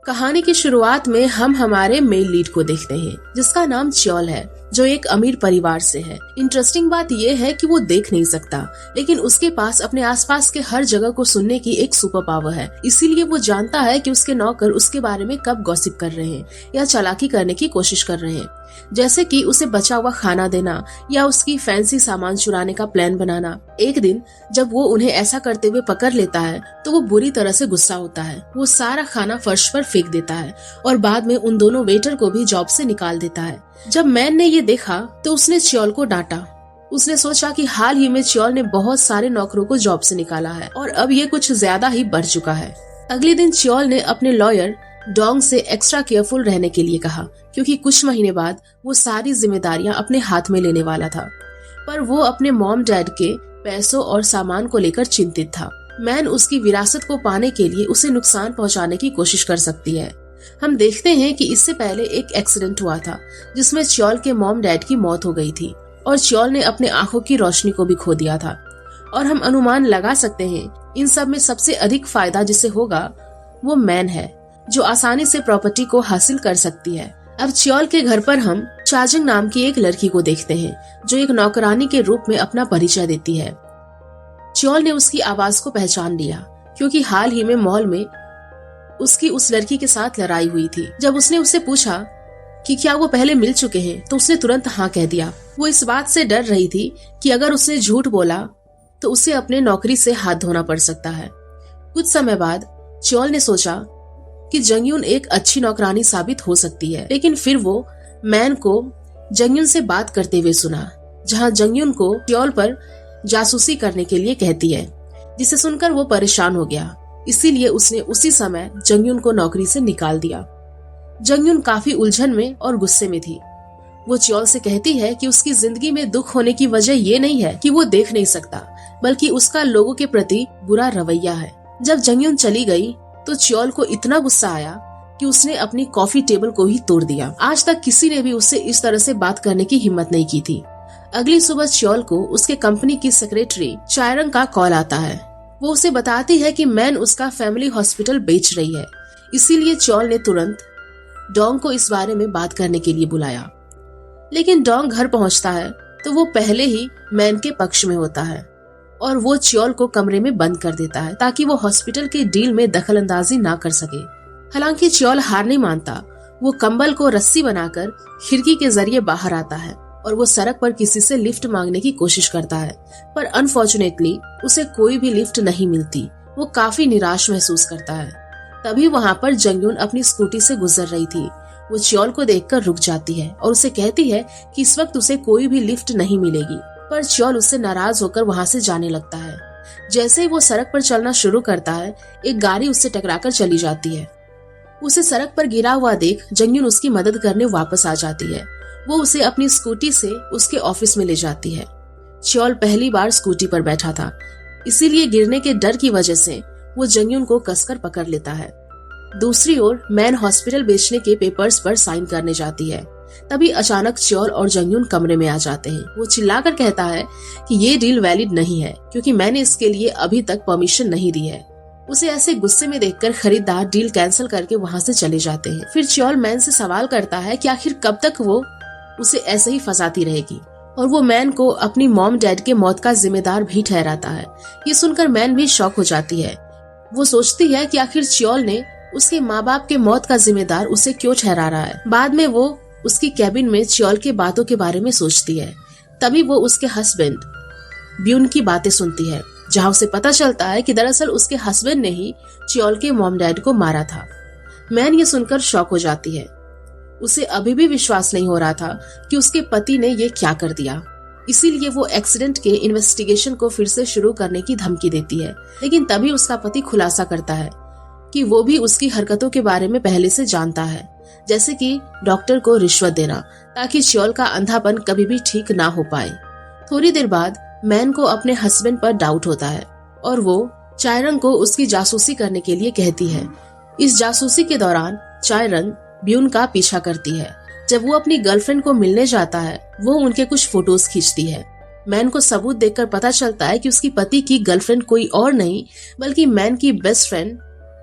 कहानी की शुरुआत में हम हमारे मेल लीड को देखते हैं, जिसका नाम च्योल है, जो एक अमीर परिवार से है। इंटरेस्टिंग बात यह है कि वो देख नहीं सकता, लेकिन उसके पास अपने आसपास के हर जगह को सुनने की एक सुपर पावर है। इसीलिए वो जानता है कि उसके नौकर उसके बारे में कब गॉसिप कर रहे हैं या चालाकी करने की कोशिश कर रहे हैं, जैसे कि उसे बचा हुआ खाना देना या उसकी फैंसी सामान चुराने का प्लान बनाना। एक दिन जब वो उन्हें ऐसा करते हुए पकड़ लेता है तो वो बुरी तरह से गुस्सा होता है। वो सारा खाना फर्श पर फेंक देता है और बाद में उन दोनों वेटर को भी जॉब से निकाल देता है। जब मैन ने ये देखा तो उसने च्योल को डांटा। उसने सोचा कि हाल ही में च्योल ने बहुत सारे नौकरों को जॉब से निकाला है और अब ये कुछ ज्यादा ही बढ़ चुका है। अगले दिन च्योल ने अपने लॉयर डोंग से एक्स्ट्रा केयरफुल रहने के लिए कहा, क्योंकि कुछ महीने बाद वो सारी जिम्मेदारियां अपने हाथ में लेने वाला था। पर वो अपने मॉम डैड के पैसों और सामान को लेकर चिंतित था। मैन उसकी विरासत को पाने के लिए उसे नुकसान पहुंचाने की कोशिश कर सकती है। हम देखते हैं कि इससे पहले एक एक्सीडेंट हुआ था जिसमें च्योल के मॉम डैड की मौत हो गई थी और च्योल ने अपने आंखों की रोशनी को भी खो दिया था। और हम अनुमान लगा सकते हैं इन सब में सबसे अधिक फायदा जिसे होगा वो मैन है, जो आसानी से प्रॉपर्टी को हासिल कर सकती है। अब च्योल के घर पर हम चाजिंग नाम की एक लड़की को देखते हैं, जो एक नौकरानी के रूप में अपना परिचय देती है। च्योल ने उसकी आवाज को पहचान लिया, क्योंकि हाल ही में मॉल में उसकी उस लड़की के साथ लड़ाई हुई थी। जब उसने उससे पूछा कि क्या वो पहले मिल चुके हैं, तो उसने तुरंत हाँ कह दिया। वो इस बात से डर रही थी कि अगर उसने झूठ बोला तो उसे अपने नौकरी से हाथ धोना पड़ सकता है। कुछ समय बाद च्योल ने सोचा कि जंगयून एक अच्छी नौकरानी साबित हो सकती है, लेकिन फिर वो मैन को जंगयून से बात करते हुए सुना, जहां जंगयून को च्योल पर जासूसी करने के लिए कहती है, जिसे सुनकर वो परेशान हो गया। इसीलिए उसने उसी समय जंगयून को नौकरी से निकाल दिया। जंगयून काफी उलझन में और गुस्से में थी। वो च्योल से कहती है कि उसकी जिंदगी में दुख होने की वजह ये नहीं है कि वो देख नहीं सकता, बल्कि उसका लोगों के प्रति बुरा रवैया है। जब जंगयून चली गई तो च्योल को इतना गुस्सा आया कि उसने अपनी कॉफी टेबल को ही तोड़ दिया। आज तक किसी ने भी उससे इस तरह से बात करने की हिम्मत नहीं की थी। अगली सुबह च्योल को उसके कंपनी की सेक्रेटरी चायरंग का कॉल आता है। वो उसे बताती है कि मैन उसका फैमिली हॉस्पिटल बेच रही है। इसीलिए च्योल ने तुरंत डोंग को इस बारे में बात करने के लिए बुलाया। लेकिन डोंग घर पहुंचता है तो वो पहले ही मैन के पक्ष में होता है और वो च्योल को कमरे में बंद कर देता है ताकि वो हॉस्पिटल के डील में दखलंदाजी ना कर सके। हालांकि च्योल हार नहीं मानता। वो कंबल को रस्सी बनाकर खिड़की के जरिए बाहर आता है और वो सड़क पर किसी से लिफ्ट मांगने की कोशिश करता है, पर अनफॉर्चुनेटली उसे कोई भी लिफ्ट नहीं मिलती। वो काफी निराश महसूस करता है। तभी वहाँ पर जंगयून अपनी स्कूटी से गुजर रही थी। वो च्योल को देखकर रुक जाती है और उसे कहती है कि इस वक्त उसे कोई भी लिफ्ट नहीं मिलेगी, पर च्योल उससे नाराज होकर वहाँ से जाने लगता है। जैसे ही वो सड़क पर चलना शुरू करता है, एक गाड़ी उससे टकराकर चली जाती है। उसे सड़क पर गिरा हुआ देख जंगयून उसकी मदद करने वापस आ जाती है। वो उसे अपनी स्कूटी से उसके ऑफिस में ले जाती है। च्योल पहली बार स्कूटी पर बैठा था, इसीलिए गिरने के डर की वजह से वो जंगयून को कसकर पकड़ लेता है। दूसरी ओर मैन हॉस्पिटल बेचने के पेपर्स पर साइन करने जाती है। तभी अचानक च्योल और जंगयून कमरे में आ जाते हैं। वो चिल्लाकर कहता है कि ये डील वैलिड नहीं है, क्योंकि मैंने इसके लिए अभी तक परमिशन नहीं दी है। उसे ऐसे गुस्से में देखकर खरीदार डील कैंसिल करके वहाँ से चले जाते हैं। फिर च्योल मैन से सवाल करता है कि आखिर कब तक वो उसे ऐसे ही फंसाती रहेगी, और वो मैन को अपनी मॉम डैड के मौत का जिम्मेदार भी ठहराता है। ये सुनकर मैन भी शॉक हो जाती है। वो सोचती है कि आखिर च्योल ने उसके माँ बाप के मौत का जिम्मेदार उसे क्यों ठहरा रहा है। बाद में वो उसकी कैबिन में च्योल के बातों के बारे में सोचती है। तभी वो उसके हस्बैंड ब्यून की बातें सुनती है, जहाँ उसे पता चलता है कि दरअसल उसके हस्बैंड ने ही च्योल के मॉम डैड को मारा था। मैन ये सुनकर शॉक हो जाती है। उसे अभी भी विश्वास नहीं हो रहा था कि उसके पति ने ये क्या कर दिया। इसीलिए वो एक्सीडेंट के इन्वेस्टिगेशन को फिर से शुरू करने की धमकी देती है। लेकिन तभी उसका पति खुलासा करता है कि वो भी उसकी हरकतों के बारे में पहले से जानता है, जैसे कि डॉक्टर को रिश्वत देना ताकि च्योल का अंधापन कभी भी ठीक ना हो पाए। थोड़ी देर बाद मैन को अपने हस्बैंड पर डाउट होता है और वो चायरंग को उसकी जासूसी करने के लिए कहती है। इस जासूसी के दौरान चायरंग ब्यून का पीछा करती है। जब वो अपनी गर्लफ्रेंड को मिलने जाता है, वो उनके कुछ फोटोज खींचती है। मैन को सबूत देखकर पता चलता है कि उसकी पति की गर्लफ्रेंड कोई और नहीं बल्कि मैन की बेस्ट फ्रेंड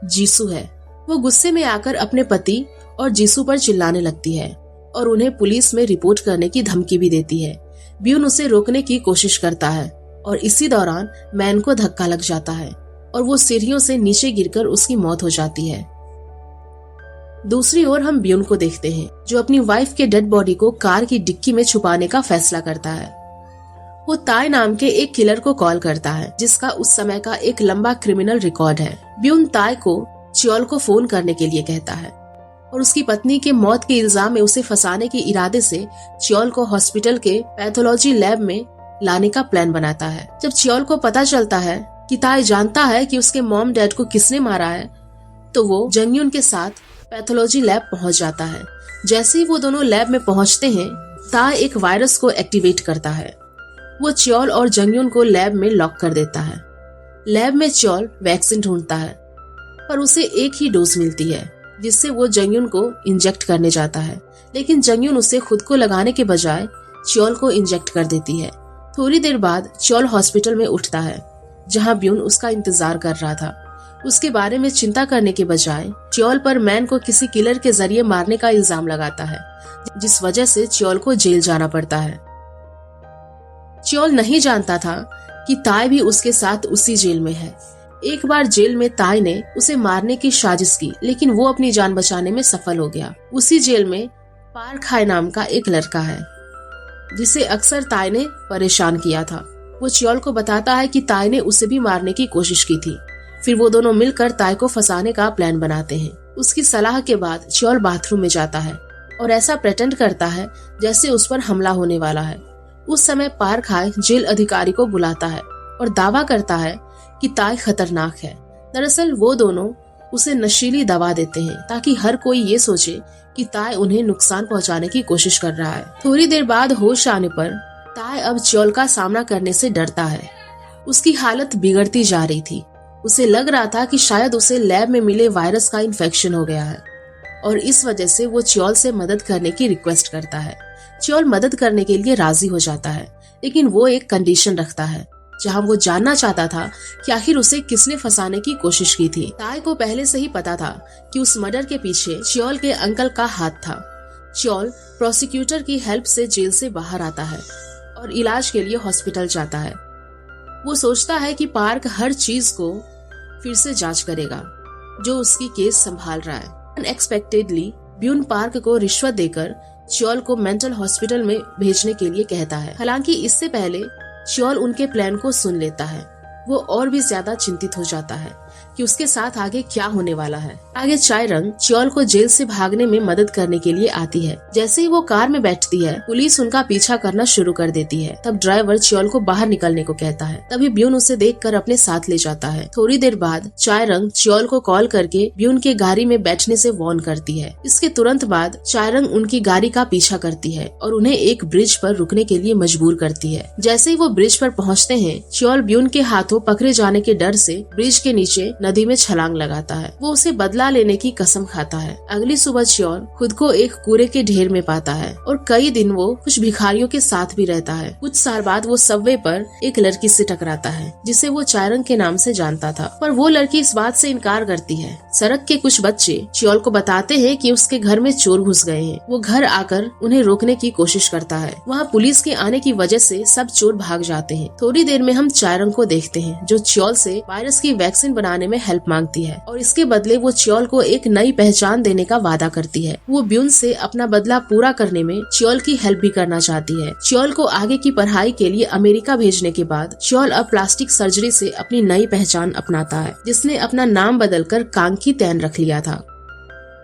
जीसू है। वो गुस्से में आकर अपने पति और जीसू पर चिल्लाने लगती है और उन्हें पुलिस में रिपोर्ट करने की धमकी भी देती है। ब्यून उसे रोकने की कोशिश करता है और इसी दौरान मैन को धक्का लग जाता है और वो सीढ़ियों से नीचे गिरकर उसकी मौत हो जाती है। दूसरी ओर हम ब्यून को देखते हैं जो अपनी वाइफ के डेड बॉडी को कार की डिक्की में छुपाने का फैसला करता है। वो ताय नाम के एक किलर को कॉल करता है जिसका उस समय का एक लंबा क्रिमिनल रिकॉर्ड है। ब्यून ताय को च्योल को फोन करने के लिए कहता है और उसकी पत्नी के मौत के इल्जाम में उसे फंसाने के इरादे से च्योल को हॉस्पिटल के पैथोलॉजी लैब में लाने का प्लान बनाता है। जब च्योल को पता चलता है कि ताय जानता है कि उसके मॉम डैड को किसने मारा है तो वो जंगयून के साथ पैथोलॉजी लैब पहुंच जाता है। जैसे ही वो दोनों लैब में पहुंचते हैं ताय एक वायरस को एक्टिवेट करता है। वो च्योल और जंगयून को लैब में लॉक कर देता है। लैब में च्योल वैक्सीन ढूंढता है पर उसे एक ही डोज मिलती है जिससे वो जंगयून को इंजेक्ट करने जाता है, लेकिन जंगयून उसे खुद को लगाने के बजाय च्योल को इंजेक्ट कर देती है। थोड़ी देर बाद च्योल हॉस्पिटल में उठता है जहां ब्यून उसका इंतजार कर रहा था। उसके बारे में चिंता करने के बजाय च्योल पर मैन को किसी किलर के जरिए मारने का इल्जाम लगाता है जिस वजह से च्योल को जेल जाना पड़ता है। च्योल नहीं जानता था कि ताय भी उसके साथ उसी जेल में है। एक बार जेल में ताय ने उसे मारने की साजिश की लेकिन वो अपनी जान बचाने में सफल हो गया। उसी जेल में पार्क हाय नाम का एक लड़का है जिसे अक्सर ताय ने परेशान किया था। वो च्योल को बताता है कि ताय ने उसे भी मारने की कोशिश की थी। फिर वो दोनों मिलकर ताय को फंसाने का प्लान बनाते हैं। उसकी सलाह के बाद च्योल बाथरूम में जाता है और ऐसा प्रेटेंड करता है जैसे उस पर हमला होने वाला है। उस समय पार्क हाय जेल अधिकारी को बुलाता है और दावा करता है कि ताय खतरनाक है। दरअसल वो दोनों उसे नशीली दवा देते हैं ताकि हर कोई ये सोचे कि ताय उन्हें नुकसान पहुंचाने की कोशिश कर रहा है। थोड़ी देर बाद होश आने पर ताय अब च्योल का सामना करने से डरता है। उसकी हालत बिगड़ती जा रही थी। उसे लग रहा था कि शायद उसे लैब में मिले वायरस का इन्फेक्शन हो गया है और इस वजह से वो च्योल से मदद करने की रिक्वेस्ट करता है। च्योल मदद करने के लिए राजी हो जाता है लेकिन वो एक कंडीशन रखता है जहां वो जानना चाहता था कि आखिर उसे किसने फंसाने की कोशिश की थी। ताय को पहले से ही पता था कि उस मर्डर के पीछे च्योल के अंकल का हाथ था। च्योल प्रोसिक्यूटर की हेल्प से जेल से बाहर आता है और इलाज के लिए हॉस्पिटल जाता है। वो सोचता है कि पार्क हर चीज को फिर से जांच करेगा जो उसकी केस संभाल रहा है। अनएक्सपेक्टेडली ब्यून पार्क को रिश्वत देकर च्योल को मेंटल हॉस्पिटल में भेजने के लिए कहता है। हालांकि इससे पहले च्योल उनके प्लान को सुन लेता है। वो और भी ज्यादा चिंतित हो जाता है कि उसके साथ आगे क्या होने वाला है। आगे चायरंग च्योल को जेल से भागने में मदद करने के लिए आती है। जैसे ही वो कार में बैठती है पुलिस उनका पीछा करना शुरू कर देती है। तब ड्राइवर च्योल को बाहर निकलने को कहता है। तभी ब्यून उसे देखकर अपने साथ ले जाता है। थोड़ी देर बाद चायरंग च्योल को कॉल करके ब्यून के गाड़ी में बैठने से वार्न करती है। इसके तुरंत बाद चायरंग उनकी गाड़ी का पीछा करती है और उन्हें एक ब्रिज पर रुकने के लिए मजबूर करती है। जैसे ही वो ब्रिज पर पहुँचते हैं च्योल ब्यून के हाथों पकड़े जाने के डर से ब्रिज के नीचे नदी में छलांग लगाता है। वो उसे बदला लेने की कसम खाता है। अगली सुबह च्योल खुद को एक कूड़े के ढेर में पाता है और कई दिन वो कुछ भिखारियों के साथ भी रहता है। कुछ साल बाद वो सबवे पर एक लड़की से टकराता है जिसे वो चायरंग के नाम से जानता था, पर वो लड़की इस बात से इनकार करती है। सड़क के कुछ बच्चे च्योल को बताते हैं कि उसके घर में चोर घुस गए हैं। वो घर आकर उन्हें रोकने की कोशिश करता है। वहाँ पुलिस के आने की वजह से सब चोर भाग जाते हैं। थोड़ी देर में हम चायरंग को देखते हैं जो च्योल से वायरस की वैक्सीन बनाने में हेल्प मांगती है और इसके बदले वो च्योल को एक नई पहचान देने का वादा करती है। वो ब्यून से अपना बदला पूरा करने में च्योल की हेल्प भी करना चाहती है। च्योल को आगे की पढ़ाई के लिए अमेरिका भेजने के बाद च्योल अब प्लास्टिक सर्जरी से अपनी नई पहचान अपनाता है जिसने अपना नाम बदलकर कांकी तैन रख लिया था।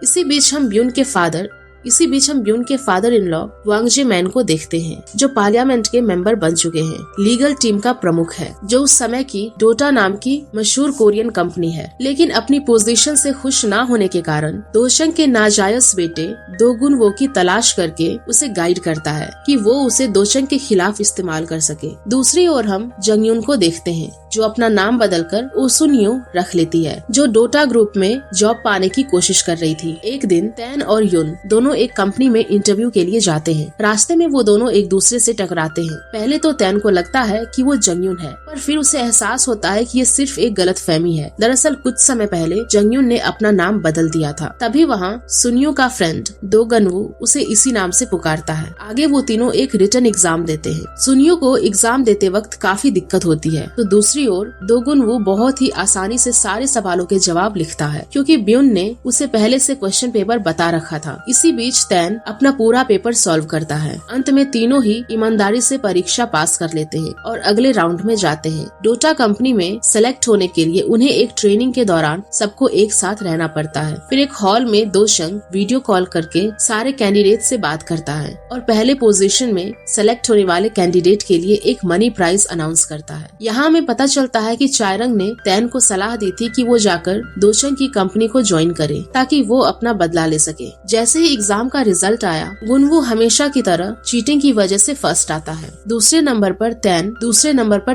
इसी बीच हम ब्यून के फादर इन लॉ वांगजे मैन को देखते हैं जो पार्लियामेंट के मेंबर बन चुके हैं। लीगल टीम का प्रमुख है जो उस समय की डोटा नाम की मशहूर कोरियन कंपनी है, लेकिन अपनी पोजीशन से खुश ना होने के कारण दोशंग के नाजायज बेटे दोगुन वो की तलाश करके उसे गाइड करता है कि वो उसे दोशंग के खिलाफ इस्तेमाल कर सके। दूसरी ओर हम जंगयून को देखते हैं जो अपना नाम बदलकर ओसुनियो रख लेती है, जो डोटा ग्रुप में जॉब पाने की कोशिश कर रही थी। एक दिन तैन और युन दोनों एक कंपनी में इंटरव्यू के लिए जाते हैं। रास्ते में वो दोनों एक दूसरे से टकराते हैं। पहले तो तैन को लगता है कि वो जंगयून है, पर फिर उसे एहसास होता है कि ये सिर्फ एक गलतफहमी है। दरअसल कुछ समय पहले जंगयून ने अपना नाम बदल दिया था। तभी वहाँ सुनियो का फ्रेंड दो गनवू उसे इसी नाम से पुकारता है। आगे वो तीनों एक रिटन एग्जाम देते हैं। सुनियो को एग्जाम देते वक्त काफी दिक्कत होती है, तो दूसरी ओर दो गनवू बहुत ही आसानी से सारे सवालों के जवाब लिखता है, क्योंकि ब्यून ने उसे पहले से क्वेश्चन पेपर बता रखा था। इसी बीच तैन अपना पूरा पेपर सॉल्व करता है। अंत में तीनों ही ईमानदारी से परीक्षा पास कर लेते हैं और अगले राउंड में जाते हैं। डोटा कंपनी में सेलेक्ट होने के लिए उन्हें एक ट्रेनिंग के दौरान सबको एक साथ रहना पड़ता है। फिर एक हॉल में दो शंग वीडियो कॉल करके सारे कैंडिडेट से बात करता है और पहले पोजीशन में सेलेक्ट होने वाले कैंडिडेट के लिए एक मनी प्राइज अनाउंस करता है। यहाँ हमें पता चलता है कि चायरंग ने तैन को सलाह दी थी कि वो जाकर दोचंग की कंपनी को ज्वाइन करे ताकि वो अपना बदला ले सके। जैसे ही एग्जाम का रिजल्ट आया, गुनवू हमेशा की तरह चीटिंग की वजह से फर्स्ट आता है। दूसरे नंबर पर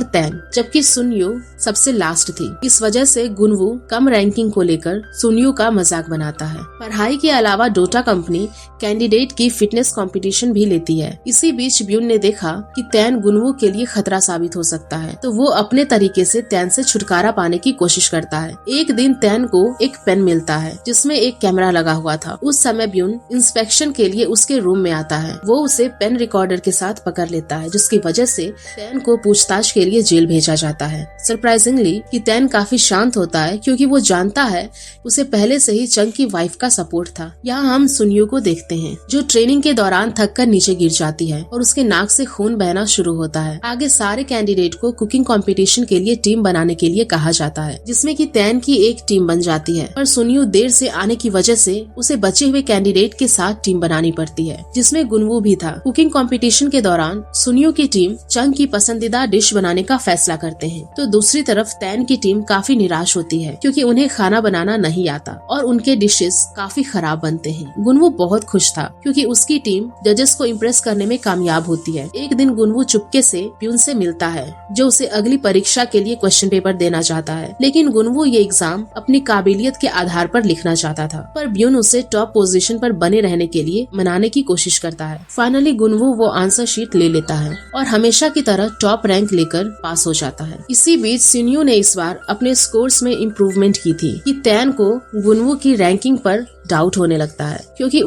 तैन, जबकि सुनियो सबसे लास्ट थी। इस वजह से गुनवू कम रैंकिंग को लेकर सुनियो का मजाक बनाता है। पढ़ाई के अलावा डोटा कंपनी कैंडिडेट की फिटनेस कंपटीशन भी लेती है। इसी बीच ब्यून ने देखा कि तैन गुनवू के लिए खतरा साबित हो सकता है, तो वो अपने तरीके से तैन से छुटकारा पाने की कोशिश करता है। एक दिन तैन को एक पेन मिलता है जिसमें एक कैमरा लगा हुआ था। उस समय ब्यून इंस्पेक्शन के लिए उसके रूम में आता है। वो उसे पेन रिकॉर्डर के साथ पकड़ लेता है, जिसकी वजह से तैन को पूछताछ के लिए जेल भेजा जाता है। सरप्राइजिंगली कि तैन काफी शांत होता है, क्योंकि वो जानता है उसे पहले से ही चंग की वाइफ का सपोर्ट था। यहाँ हम सुनियो को देखते हैं जो ट्रेनिंग के दौरान थककर नीचे गिर जाती है और उसके नाक से खून बहना शुरू होता है। आगे सारे कैंडिडेट को कुकिंग कंपटीशन के लिए टीम बनाने के लिए कहा जाता है, जिसमें कि तैन की एक टीम बन जाती है, पर सुनियो देर से आने की वजह से उसे बचे हुए कैंडिडेट के साथ टीम बनानी पड़ती है, जिसमें गुनवू भी था। कुकिंग कंपटीशन के दौरान सुनियो की टीम चंग की पसंदीदा डिश बनाने का फैसला करते हैं, तो दूसरी तरफ तैन की टीम काफी निराश होती है, क्योंकि उन्हें खाना बनाना नहीं आता और उनके डिशेस काफी खराब बनते हैं। गुनवू बहुत खुश था, क्योंकि उसकी टीम जजेस को इम्प्रेस करने में कामयाब होती है। एक दिन गुनवू चुपके से ब्यून से मिलता है, जो उसे अगली परीक्षा के लिए क्वेश्चन पेपर देना चाहता है, लेकिन गुनवू ये एग्जाम अपनी काबिलियत के आधार पर लिखना चाहता था, पर ब्यून उसे टॉप पोजीशन पर बने रहने के लिए मनाने की कोशिश करता है। फाइनली गुनवू वो आंसर शीट ले लेता है और हमेशा की तरह टॉप रैंक लेकर पास हो जाता है। इसी बीच सुनियो ने इस बार अपने स्कोर्स में इम्प्रूवमेंट की थी कि तैन को गुनवू की रैंकिंग पर डाउट होने लगता है, क्योंकि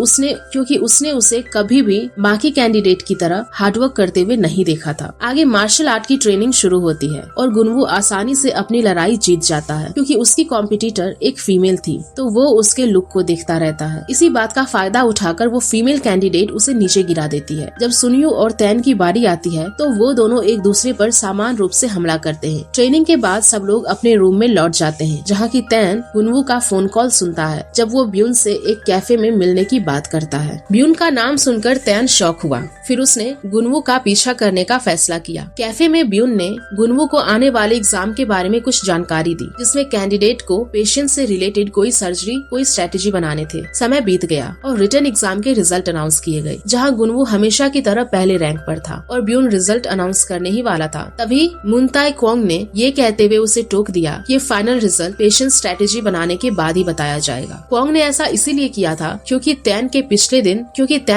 उसने उसे कभी भी बाकी कैंडिडेट की तरह हार्डवर्क करते हुए नहीं देखा था। आगे मार्शल आर्ट की ट्रेनिंग शुरू होती है और गुनवू आसानी से अपनी लड़ाई जीत जाता है, क्योंकि उसकी कॉम्पिटिटर एक फीमेल थी, तो वो उसके लुक को देखता रहता है। इसी बात का फायदा उठाकर वो फीमेल कैंडिडेट उसे नीचे गिरा देती है। जब सुनियो और तैन की बारी आती है, तो वो दोनों एक दूसरे पर समान रूप से हमला करते हैं। ट्रेनिंग के बाद सब लोग अपने रूम में लौट जाते हैं, जहाँ की तैन गुनवू का फोन कॉल सुनता है, जब वो ब्यून से एक कैफे में मिलने की बात करता है। ब्यून का नाम सुनकर तैन शॉक हुआ। फिर उसने गुनवू का पीछा करने का फैसला किया। कैफे में ब्यून ने गुनवू को आने वाले एग्जाम के बारे में कुछ जानकारी दी, जिसमें कैंडिडेट को पेशेंट से रिलेटेड कोई सर्जरी, कोई स्ट्रेटेजी बनाने थे। समय बीत गया और रिटन एग्जाम के रिजल्ट अनाउंस किए गए, जहां गुनवू हमेशा की तरह पहले रैंक पर था और ब्यून रिजल्ट अनाउंस करने ही वाला था। तभी मुनताई क्वांग ने ये कहते हुए उसे टोक दिया, ये फाइनल रिजल्ट पेशेंट स्ट्रेटेजी बनाने के बाद ही बताया जाएगा। क्वांग ने ऐसा इसीलिए किया था क्योंकि तैन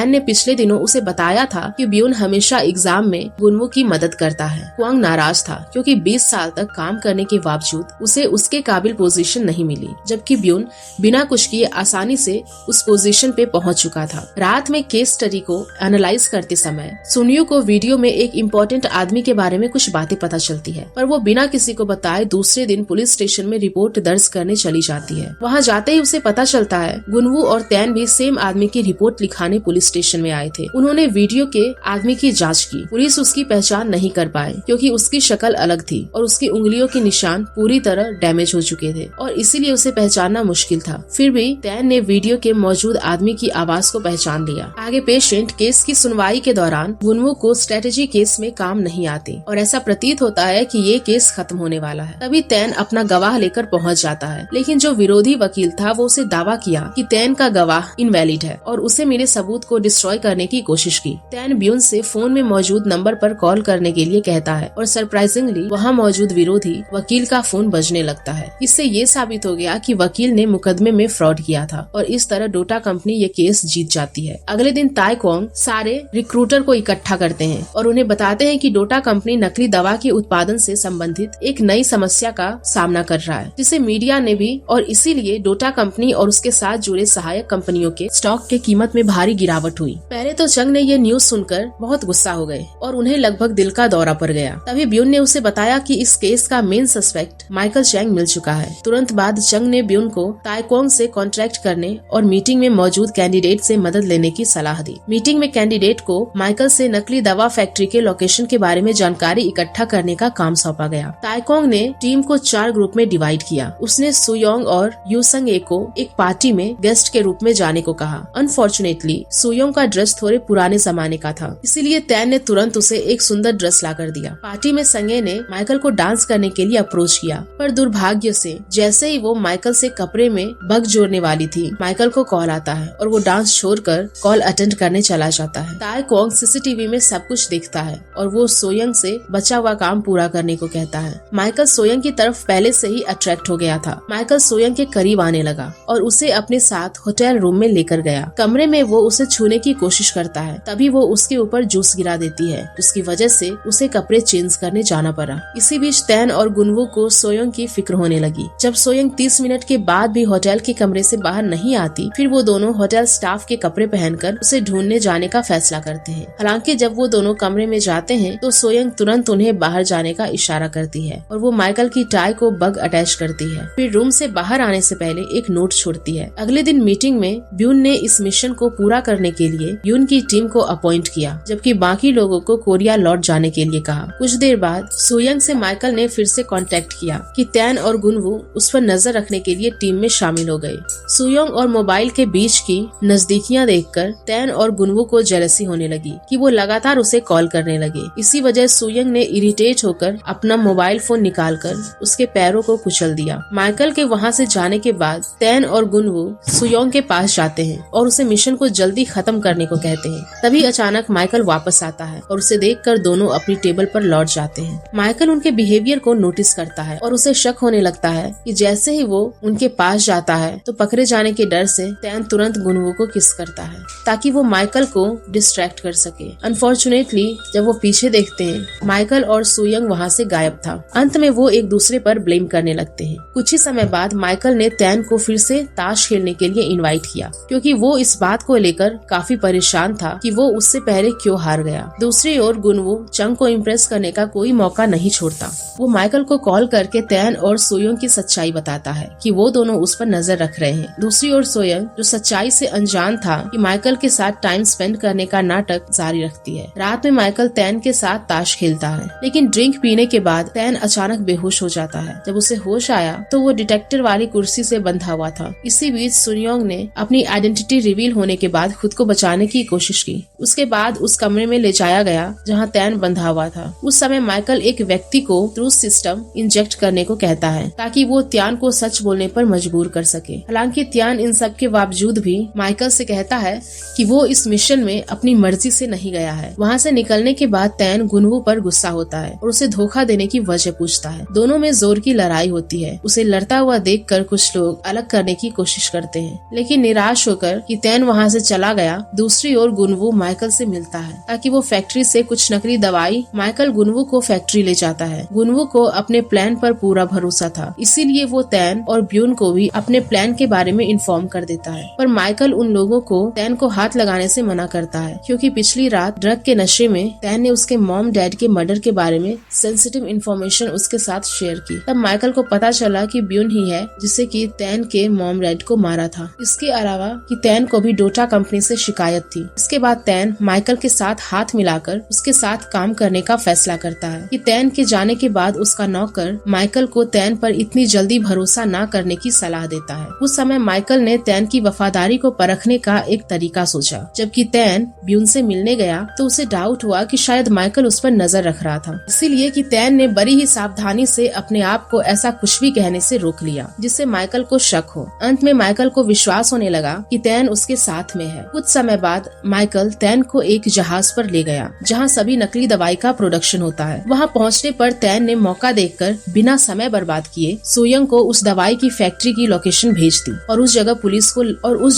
ने पिछले दिनों उसे बताया था कि ब्यून हमेशा एग्जाम में गुनवू की मदद करता है। क्वांग नाराज था, क्योंकि 20 साल तक काम करने के बावजूद उसे उसके काबिल पोजीशन नहीं मिली, जबकि ब्यून बिना कुछ किए आसानी से उस पोजीशन पे पहुंच चुका था। रात में केस स्टडी को एनालाइज करते समय सुनियो को वीडियो में एक इम्पोर्टेंट आदमी के बारे में कुछ बातें पता चलती है, पर वो बिना किसी को बताए दूसरे दिन पुलिस स्टेशन में रिपोर्ट दर्ज करने चली जाती है। वहाँ जाते ही उसे पता चलता है गुनवू और तैन भी सेम आदमी की रिपोर्ट लिखाने पुलिस स्टेशन में आए थे। उन्होंने वीडियो के आदमी की जांच की। पुलिस उसकी पहचान नहीं कर पाए, क्योंकि उसकी शक्ल अलग थी और उसकी उंगलियों के निशान पूरी तरह डैमेज हो चुके थे और इसीलिए उसे पहचानना मुश्किल था। फिर भी तैन ने वीडियो के मौजूद आदमी की आवाज को पहचान लिया। आगे पेशेंट केस की सुनवाई के दौरान गुनवू को स्ट्रेटेजी केस में काम नहीं आती और ऐसा प्रतीत होता है कि ये केस खत्म होने वाला है। तभी तैन अपना गवाह लेकर पहुंच जाता है, लेकिन जो विरोधी वकील था वो उसे दावा किया कि तैन का गवाह इनवैलिड है और उसे मिले सबूत को डिस्ट्रॉय करने की कोशिश की। तैन ब्यून से फोन में मौजूद नंबर पर कॉल करने के लिए कहता है और सरप्राइजिंगली वहाँ मौजूद विरोधी वकील का फोन बजने लगता है। इससे ये साबित हो गया कि वकील ने मुकदमे में फ्रॉड किया था और इस तरह डोटा कंपनी ये केस जीत जाती है। अगले दिन ताई क्वांग सारे रिक्रूटर को इकट्ठा करते हैं और उन्हें बताते हैं कि डोटा कंपनी नकली दवा के उत्पादन से संबंधित एक नई समस्या का सामना कर रहा है, जिसे मीडिया ने भी, और इसीलिए डोटा कंपनी और उसके साथ जुड़े सहायक कंपनियों के स्टॉक के कीमत में भारी गिरावट हुई। पहले तो चंग ने ये न्यूज सुनकर बहुत गुस्सा हो गए और उन्हें लगभग दिल का दौरा पड़ गया। तभी ब्यून ने उसे बताया कि इस केस का मेन सस्पेक्ट माइकल चैंग मिल चुका है। तुरंत बाद चंग ने ब्यून को ताई क्वांग से कॉन्ट्रैक्ट करने और मीटिंग में मौजूद कैंडिडेट से मदद लेने की सलाह दी। मीटिंग में कैंडिडेट को माइकल से नकली दवा फैक्ट्री के लोकेशन के बारे में जानकारी इकट्ठा करने का काम सौंपा गया। ताई क्वांग ने टीम को 4 ग्रुप में डिवाइड किया। उसने सुयोंग और यूसंग ए को एक पार्टी में गेस्ट के रूप में जाने को कहा। अनफॉर्चुनेटली सुयोंग का ड्रेस थोड़े पुराने जमाने का था, इसीलिए तैन ने तुरंत उसे एक सुंदर ड्रेस ला कर दिया। पार्टी में संगे ने माइकल को डांस करने के लिए अप्रोच किया, पर दुर्भाग्य से जैसे ही वो माइकल से कपड़े में बग जोड़ने वाली थी, माइकल को कॉल आता है और वो डांस छोड़कर कॉल अटेंड करने चला जाता है। ताई क्वांग सीसीटीवी में सब कुछ देखता है और वो सोयंग से बचा हुआ काम पूरा करने को कहता है। माइकल सोयंग की तरफ पहले से ही अट्रैक्ट हो गया था। माइकल सोयंग के करीब आने लगा और उसे अपने साथ होटल रूम में लेकर गया। कमरे में वो उसे छूने की कोशिश करता है, तभी वो उसके ऊपर जूस गिरा देती है, जिसकी वजह से उसे कपड़े चेंज करने जाना पड़ा। इसी बीच तैन और गुनवू को सोयंग की फिक्र होने लगी। जब सोयंग 30 मिनट के बाद भी होटल के कमरे से बाहर नहीं आती, फिर वो दोनों होटल स्टाफ के कपड़े पहनकर उसे ढूंढने जाने का फैसला करते हैं। हालांकि जब वो दोनों कमरे में जाते हैं तो सोयंग तुरंत उन्हें बाहर जाने का इशारा करती है और वो माइकल की टाई को बग अटैच करती है। फिर रूम से बाहर आने से पहले एक नोट छोड़ती है। अगले दिन मीटिंग में ब्यून ने इस मिशन को पूरा करने के लिए ब्यून की टीम को अपॉइंट किया, जबकि बाकी लोगों को कोरिया लौट जाने के लिए कहा। कुछ देर बाद सोयंग से माइकल ने फिर से कांटेक्ट किया कि तैन और गुनवू उस पर नजर रखने के लिए टीम में शामिल हो गए। सोयंग और मोबाइल के बीच की नजदीकियां देखकर तैन और गुनवू को जेलसी होने लगी कि वो लगातार उसे कॉल करने लगे। इसी वजह सोयंग ने इरिटेट होकर अपना मोबाइल फोन निकालकर उसके पैरों को कुचल दिया। माइकल के वहाँ से जाने के बाद तैन और गुनवू सोयंग के पास जाते हैं और उसे मिशन को जल्दी खत्म करने को कहते हैं। तभी अचानक माइकल वापस आता है और उसे देखकर दोनों अपनी टेबल पर लौट जाते हैं। माइकल उनके बिहेवियर को नोटिस करता है और उसे शक होने लगता है कि जैसे ही वो उनके पास जाता है तो पकड़े जाने के डर से तैन तुरंत गुनवू को किस करता है ताकि वो माइकल को डिस्ट्रैक्ट कर सके। अनफॉर्चुनेटली जब वो पीछे देखते हैं, माइकल और सोयंग वहाँ से गायब था। अंत में वो एक दूसरे पर ब्लेम करने लगते हैं। कुछ ही समय बाद माइकल ने तैन को फिर से ताश खेलने के लिए इनवाइट किया, क्योंकि वो इस बात को लेकर काफी परेशान था कि वो उससे पहले क्यों हार गया। दूसरी ओर गुनवू चंग को इम्प्रेस करने का कोई मौका नहीं छोड़ता। वो माइकल को कॉल करके तैन और सोयंग की सच्चाई बताता है कि वो दोनों उस पर नजर रख रहे हैं। दूसरी ओर सोयंग, जो सच्चाई से अनजान था कि माइकल के साथ टाइम स्पेंड करने का नाटक जारी रखती है। रात में माइकल तैन के साथ ताश खेलता है, लेकिन ड्रिंक पीने के बाद तैन अचानक बेहोश हो जाता है। जब उसे होश आया तो वो डिटेक्टर वाली कुर्सी से बंधा हुआ था। इसी बीच सुयोंग ने अपनी आइडेंटिटी रिवील होने के बाद खुद को बचाने की कोशिश की। उसके बाद उस कमरे में ले जाया गया जहाँ तैन बंधा हुआ था। उस समय माइकल एक व्यक्ति को ट्रूथ सिस्टम इंजेक्ट करने को कहता है ताकि वो त्यान को सच बोलने पर मजबूर कर सके। हालांकि त्यान इन सब के बावजूद भी माइकल से कहता है कि वो इस मिशन में अपनी मर्जी से नहीं गया है। वहाँ से निकलने के बाद तैन गुनवू पर गुस्सा होता है और उसे धोखा देने की वजह पूछता है। दोनों में जोर की लड़ाई होती है। उसे लड़ता हुआ देखकर कुछ लोग अलग करने की कोशिश करते हैं, लेकिन निराश होकर कि तैन वहाँ से चला गया, दूसरी ओर गुनवू माइकल से मिलता है ताकि वो फैक्ट्री से कुछ नकली दवाई। माइकल गुनवू को फैक्ट्री ले जाता है। गुनवू को अपने प्लान पर पूरा भरोसा था, इसीलिए वो तैन और ब्यून को भी अपने प्लान के बारे में इन्फॉर्म कर देता है। पर माइकल उन लोगों को तैन को हाथ लगाने से मना करता है, क्योंकि पिछली रात ड्रग के नशे में तैन ने उसके मॉम डैड के मर्डर के बारे में सेंसिटिव इन्फॉर्मेशन उसके साथ शेयर की। तब माइकल को पता चला कि ब्यून ही है जिसे कि तैन के मॉम डैड को मारा था। इसके अलावा कि तैन को भी डोटा कंपनी से शिकायत थी। इसके बाद तैन माइकल के साथ हाथ मिलाकर उसके साथ काम करने का फैसला करता है कि तैन के जाने के बाद उसका नौकर माइकल को तैन पर इतनी जल्दी भरोसा न करने की सलाह देता है। उस समय माइकल ने तैन की वफादारी को परखने का एक तरीका सोचा। जबकि तैन ब्यून से मिलने गया तो उसे डाउट हुआ कि शायद माइकल उस पर नजर रख रहा था, इसीलिए कि तैन ने बड़ी ही सावधानी से अपने आप को ऐसा कुछ भी कहने से रोक लिया जिससे माइकल को शक हो। अंत में माइकल माइकल को विश्वास होने लगा कि तैन उसके साथ में है। कुछ समय बाद माइकल तैन को एक जहाज पर ले गया जहाँ सभी नकली दवाई का प्रोडक्शन होता है। वहाँ पहुँचने पर तैन ने मौका देखकर बिना समय बर्बाद किए सोयंग को उस दवाई की फैक्ट्री की लोकेशन भेज दी और उस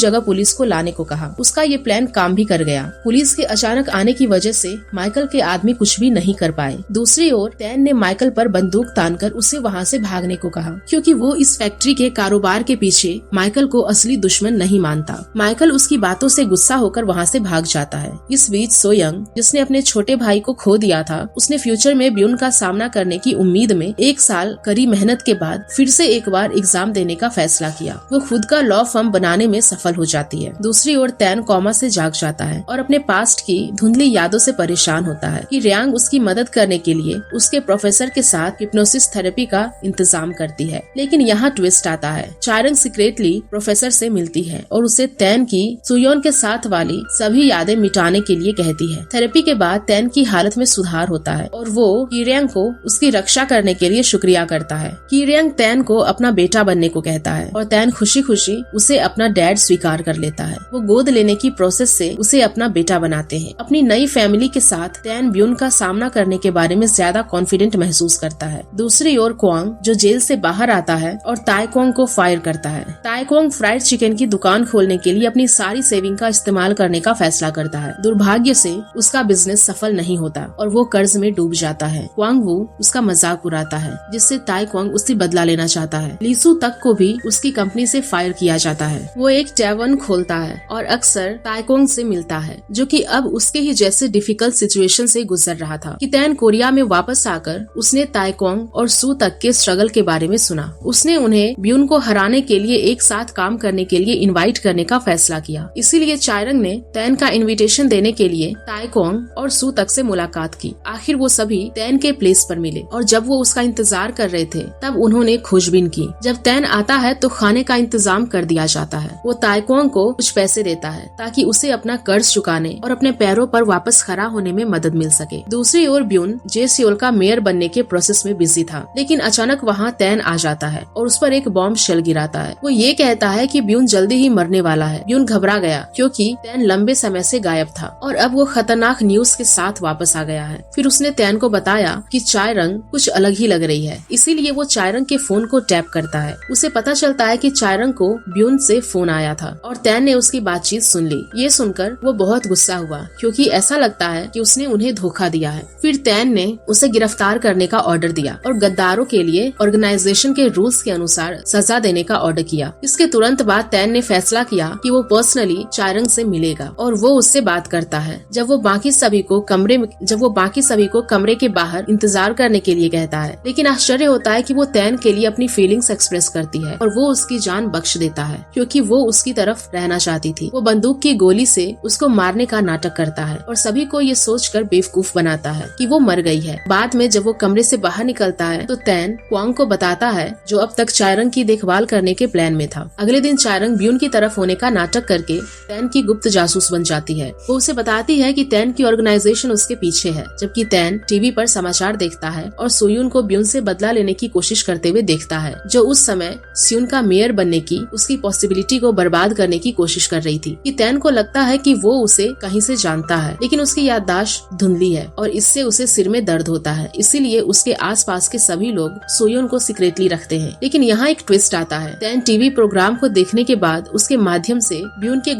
जगह पुलिस को लाने को कहा। उसका ये प्लान काम भी कर गया। पुलिस के अचानक आने की वजह से माइकल के आदमी कुछ भी नहीं कर पाए। दूसरी ओर तैन ने माइकल पर बंदूक तानकर उसे वहाँ से भागने को कहा, क्योंकि वो इस फैक्ट्री के कारोबार के पीछे माइकल को असली दुश्मन नहीं मानता। माइकल उसकी बातों से गुस्सा होकर वहाँ से भाग जाता है। इस बीच सोयंग, जिसने अपने छोटे भाई को खो दिया था, उसने फ्यूचर में ब्यून का सामना करने की उम्मीद में 1 साल कड़ी मेहनत के बाद फिर से एक बार एग्जाम देने का फैसला किया। वो खुद का लॉ फर्म बनाने में सफल हो जाती है। दूसरी ओर तैन कोमा से जाग जाता है और अपने पास्ट की धुंधली यादों से परेशान होता है कि रियांग उसकी मदद करने के लिए उसके प्रोफेसर के साथ हिप्नोसिस थेरेपी का इंतजाम करती है। लेकिन यहाँ ट्विस्ट आता है। चायरंग सीक्रेटली प्रोफेसर से मिलती है और उसे तैन की सुयोन के साथ वाली सभी यादें मिटाने के लिए कहती है। थेरेपी के बाद तैन की हालत में सुधार होता है और वो कीरियांग को उसकी रक्षा करने के लिए शुक्रिया करता है। कीरियांग तैन को अपना बेटा बनने को कहता है और तैन खुशी खुशी उसे अपना डैड स्वीकार कर लेता है। वो गोद लेने की प्रोसेस से उसे अपना बेटा बनाते हैं। अपनी नई फैमिली के साथ तैन ब्यून का सामना करने के बारे में ज्यादा कॉन्फिडेंट महसूस करता है। दूसरी ओर क्वांग, जो जेल से बाहर आता है और ताइक्वांग को फायर करता है। ताइक्वांग फ्राइड चिकन की दुकान खोलने के लिए अपनी सारी सेविंग का इस्तेमाल करने का फैसला करता है। दुर्भाग्य से उसका बिजनेस सफल नहीं होता और वो कर्ज में डूब जाता है। क्वांग वू उसका मजाक उड़ाता है, जिससे ताइक्वांग उससे बदला लेना चाहता है। लीसू तक को भी उसकी कंपनी से फायर किया जाता है। वो एक टैवर्न खोलता है और अक्सर ताइक्वांग से मिलता है, जो कि अब उसके ही जैसे डिफिकल्ट सिचुएशन से गुजर रहा था। कि तैन कोरिया में वापस आकर उसने ताइक्वांग और सू तक के स्ट्रगल के बारे में सुना। उसने उन्हें ब्यून को हराने के लिए एक साथ काम करने के लिए इनवाइट करने का फैसला किया। इसीलिए चायरंग ने तैन का इनविटेशन देने के लिए ताइक्वांग और सू तक से मुलाकात की। आखिर वो सभी तैन के प्लेस पर मिले और जब वो उसका इंतजार कर रहे थे तब उन्होंने खोजबीन की। जब तैन आता है तो खाने का इंतजाम कर दिया जाता है। वो ताइक्वांग को कुछ पैसे देता है ताकि उसे अपना कर्ज चुकाने और अपने पैरों पर वापस खड़ा होने में मदद मिल सके। दूसरी ओर ब्यून जेसियोल का मेयर बनने के प्रोसेस में बिजी था, लेकिन अचानक वहाँ तैन आ जाता है और उस पर एक बॉम्ब शेल गिराता है। वो ये कहता है कि ब्यून जल्दी ही मरने वाला है। ब्यून घबरा गया क्योंकि तैन लंबे समय से गायब था और अब वो खतरनाक न्यूज के साथ वापस आ गया है। फिर उसने तैन को बताया कि चायरंग कुछ अलग ही लग रही है, इसीलिए वो चायरंग के फोन को टैप करता है। उसे पता चलता है कि चायरंग को ब्यून से फोन आया था और तैन ने उसकी बातचीत सुन ली। ये सुनकर वो बहुत गुस्सा हुआ क्योंकि ऐसा लगता है कि उसने उन्हें धोखा दिया है। फिर तैन ने उसे गिरफ्तार करने का ऑर्डर दिया और गद्दारों के लिए ऑर्गेनाइजेशन के रूल्स के अनुसार सजा देने का ऑर्डर किया। इसके तुरंत बाद तैन ने फैसला किया कि वो पर्सनली चायरंग से मिलेगा और वो उससे बात करता है। जब वो बाकी सभी को कमरे के बाहर इंतजार करने के लिए कहता है, लेकिन आश्चर्य होता है कि वो तैन के लिए अपनी फीलिंग्स एक्सप्रेस करती है और वो उसकी जान बख्श देता है क्योंकि वो उसकी तरफ रहना चाहती थी। वो बंदूक की गोली से उसको मारने का नाटक करता है और सभी को ये सोचकर बेवकूफ बनाता है कि वो मर गई है। बाद में जब वो कमरे से बाहर निकलता है तो तैन क्वांग को बताता है, जो अब तक चायरंग की देखभाल करने के प्लान में था। अगले दिन चायरंग ब्यून की तरफ होने का नाटक करके तैन की गुप्त जासूस बन जाती है। वो उसे बताती है कि तैन की ऑर्गेनाइजेशन उसके पीछे है, जबकि तैन टीवी पर समाचार देखता है और सोयून को ब्यून से बदला लेने की कोशिश करते हुए देखता है, जो उस समय स्यून का मेयर बनने की उसकी पॉसिबिलिटी को बर्बाद करने की कोशिश कर रही थी। कि तैन को लगता है कि वो उसे कहीं से जानता है, लेकिन उसकी याददाश्त धुंधली है और इससे उसे सिर में दर्द होता है। इसीलिए उसके आसपास के सभी लोग सोयून को सीक्रेटली रखते हैं। लेकिन यहाँ एक ट्विस्ट आता है। तैन टीवी प्रोग्राम को देखने के बाद उसके माध्यम से ब्यून के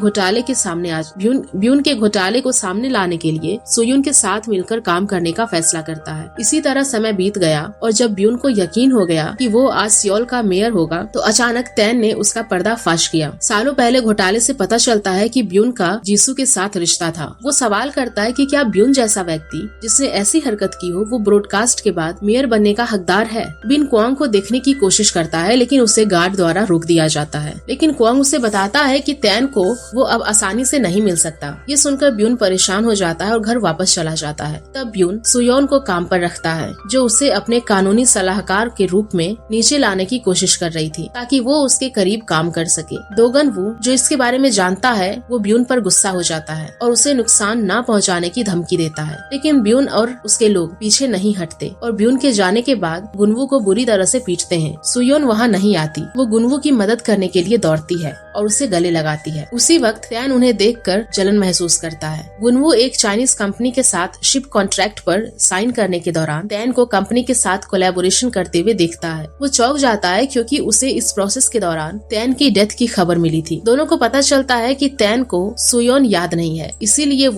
घोटाले को सामने लाने के लिए सोयून के साथ मिलकर काम करने का फैसला करता है। इसी तरह समय बीत गया और जब ब्यून को यकीन हो गया कि वो आज सियोल का मेयर होगा तो अचानक तैन ने उसका पर्दा फाश किया। सालों पहले घोटाले से पता चलता है कि ब्यून का जीसू के साथ रिश्ता था। वो सवाल करता है कि क्या ब्यून जैसा व्यक्ति जिसने ऐसी हरकत की हो वो ब्रॉडकास्ट के बाद मेयर बनने का हकदार है। बिन क्वांग को देखने की कोशिश करता है लेकिन उसे गार्ड द्वारा रोक दिया जाता है। लेकिन क्वांग उसे बताता है कि तैन को वो अब आसानी से नहीं मिल सकता। ये सुनकर ब्यून परेशान हो जाता है और घर वापस चला जाता है। तब ब्यून सुयोन को काम पर रखता है, जो उसे अपने कानूनी सलाहकार के रूप में नीचे लाने की कोशिश कर रही थी ताकि वो उसके करीब काम कर सके। दोगन वू, जो इसके बारे में जानता है, वो ब्यून पर गुस्सा हो जाता है और उसे नुकसान न पहुंचाने की धमकी देता है। लेकिन ब्यून और उसके लोग पीछे नहीं हटते और ब्यून के जाने के बाद गुनवू को बुरी तरह से पीटते हैं। सुयोन वहाँ नहीं आती। वो गुनवू की मदद करने के लिए दौड़ती है और उसे गले लगाती है। उसी वक्त तैन उन्हें देखकर जलन महसूस करता है। गुनवू एक चाइनीज कंपनी के साथ शिप कॉन्ट्रैक्ट पर साइन करने के दौरान तैन को कंपनी के साथ कोलैबोरेशन करते हुए देखता है। वो चौंक जाता है क्योंकि उसे इस प्रोसेस के दौरान तैन की डेथ की खबर मिली थी। दोनों को पता चलता है कि तैन को सुयोन याद नहीं है, इसीलिए